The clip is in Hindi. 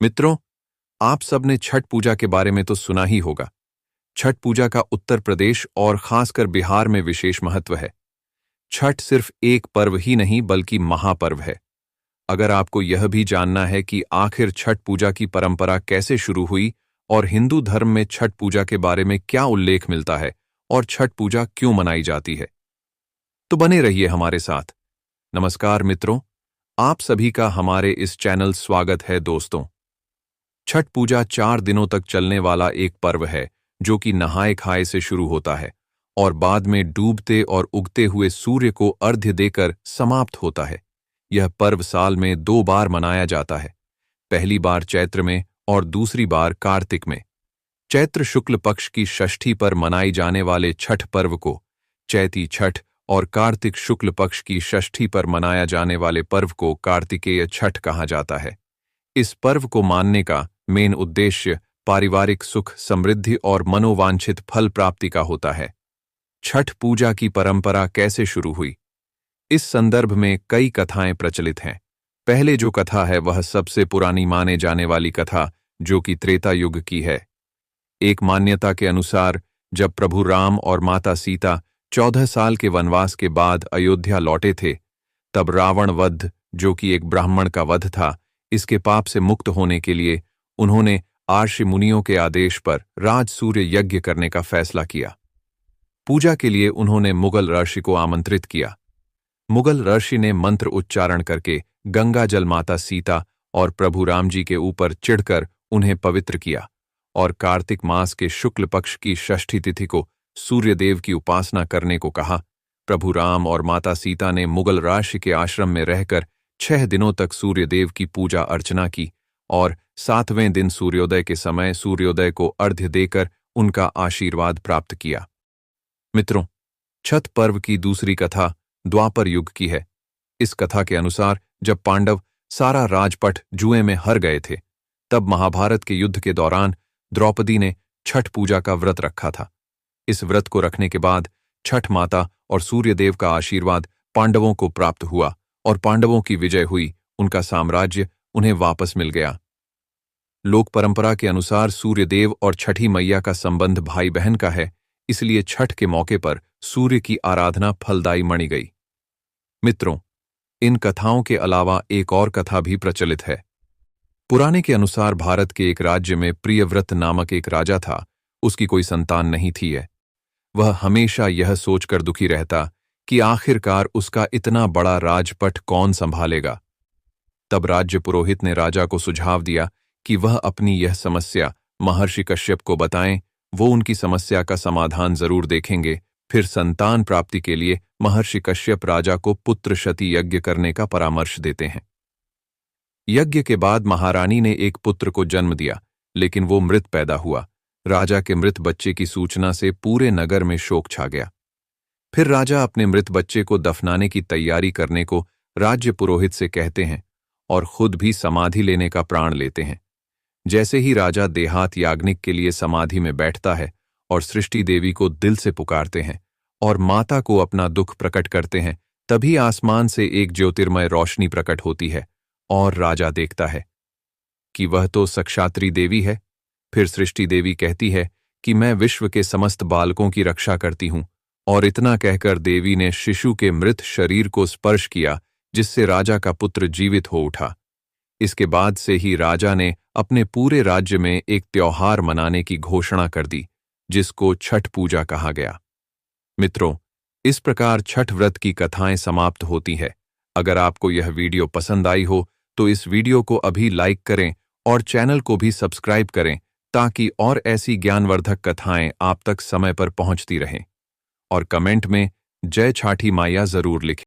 मित्रों, आप सबने छठ पूजा के बारे में तो सुना ही होगा। छठ पूजा का उत्तर प्रदेश और खासकर बिहार में विशेष महत्व है। छठ सिर्फ एक पर्व ही नहीं बल्कि महापर्व है। अगर आपको यह भी जानना है कि आखिर छठ पूजा की परंपरा कैसे शुरू हुई और हिंदू धर्म में छठ पूजा के बारे में क्या उल्लेख मिलता है और छठ पूजा क्यों मनाई जाती है, तो बने रहिए हमारे साथ। नमस्कार मित्रों, आप सभी का हमारे इस चैनल स्वागत है। दोस्तों, छठ पूजा 4 दिनों तक चलने वाला एक पर्व है जो कि नहाए खाए से शुरू होता है और बाद में डूबते और उगते हुए सूर्य को अर्घ्य देकर समाप्त होता है। यह पर्व साल में 2 बार मनाया जाता है, पहली बार चैत्र में और दूसरी बार कार्तिक में। चैत्र शुक्ल पक्ष की षष्ठी पर मनाई जाने वाले छठ पर्व को चैती छठ और कार्तिक शुक्ल पक्ष की षष्ठी पर मनाया जाने वाले पर्व को कार्तिकेय छठ कहा जाता है। इस पर्व को मानने का मेन उद्देश्य पारिवारिक सुख, समृद्धि और मनोवांछित फल प्राप्ति का होता है। छठ पूजा की परंपरा कैसे शुरू हुई? इस संदर्भ में कई कथाएं प्रचलित हैं। पहले जो कथा है वह सबसे पुरानी माने जाने वाली कथा, जो कि त्रेता युग की है। एक मान्यता के अनुसार जब प्रभु राम और माता सीता 14 साल के वनवास के बाद अयोध्या लौटे थे, तब रावण वध, जो कि एक ब्राह्मण का वध था, इसके पाप से मुक्त होने के लिए उन्होंने आर्षि मुनियों के आदेश पर राज सूर्य यज्ञ करने का फैसला किया। पूजा के लिए उन्होंने मुगल ऋषि को आमंत्रित किया। मुगल ऋषि ने मंत्र उच्चारण करके गंगा जल माता सीता और प्रभु राम जी के ऊपर चिढ़कर उन्हें पवित्र किया और कार्तिक मास के शुक्ल पक्ष की षष्ठी तिथि को सूर्यदेव की उपासना करने को कहा। प्रभु राम और माता सीता ने मुगल ऋषि के आश्रम में रहकर 6 दिनों तक सूर्यदेव की पूजा अर्चना की और 7वें दिन सूर्योदय के समय सूर्योदय को अर्घ्य देकर उनका आशीर्वाद प्राप्त किया। मित्रों, छठ पर्व की दूसरी कथा द्वापर युग की है। इस कथा के अनुसार जब पांडव सारा राजपट जुए में हार गए थे, तब महाभारत के युद्ध के दौरान द्रौपदी ने छठ पूजा का व्रत रखा था। इस व्रत को रखने के बाद छठ माता और सूर्यदेव का आशीर्वाद पांडवों को प्राप्त हुआ और पांडवों की विजय हुई। उनका साम्राज्य उन्हें वापस मिल गया। लोक परंपरा के अनुसार सूर्यदेव और छठी मैया का संबंध भाई बहन का है, इसलिए छठ के मौके पर सूर्य की आराधना फलदायी मानी गई। मित्रों, इन कथाओं के अलावा एक और कथा भी प्रचलित है। पुराने के अनुसार भारत के एक राज्य में प्रियव्रत नामक एक राजा था। उसकी कोई संतान नहीं थी है। वह हमेशा यह सोचकर दुखी रहता कि आखिरकार उसका इतना बड़ा राजपट कौन संभालेगा। तब राज्य पुरोहित ने राजा को सुझाव दिया कि वह अपनी यह समस्या महर्षि कश्यप को बताएं। वो उनकी समस्या का समाधान जरूर देखेंगे। फिर संतान प्राप्ति के लिए महर्षि कश्यप राजा को पुत्र शती यज्ञ करने का परामर्श देते हैं। यज्ञ के बाद महारानी ने एक पुत्र को जन्म दिया, लेकिन वो मृत पैदा हुआ। राजा के मृत बच्चे की सूचना से पूरे नगर में शोक छा गया। फिर राजा अपने मृत बच्चे को दफनाने की तैयारी करने को राज्य पुरोहित से कहते हैं और खुद भी समाधि लेने का प्राण लेते हैं। जैसे ही राजा देहात याग्निक के लिए समाधि में बैठता है और सृष्टि देवी को दिल से पुकारते हैं और माता को अपना दुख प्रकट करते हैं, तभी आसमान से एक ज्योतिर्मय रोशनी प्रकट होती है और राजा देखता है कि वह तो सक्षात्री देवी है। फिर सृष्टि देवी कहती है कि मैं विश्व के समस्त बालकों की रक्षा करती हूं, और इतना कहकर देवी ने शिशु के मृत शरीर को स्पर्श किया, जिससे राजा का पुत्र जीवित हो उठा। इसके बाद से ही राजा ने अपने पूरे राज्य में एक त्योहार मनाने की घोषणा कर दी, जिसको छठ पूजा कहा गया। मित्रों, इस प्रकार छठ व्रत की कथाएं समाप्त होती है। अगर आपको यह वीडियो पसंद आई हो तो इस वीडियो को अभी लाइक करें और चैनल को भी सब्सक्राइब करें, ताकि और ऐसी ज्ञानवर्धक कथाएं आप तक समय पर पहुंचती रहें। और कमेंट में जय छाठी माया जरूर लिखें।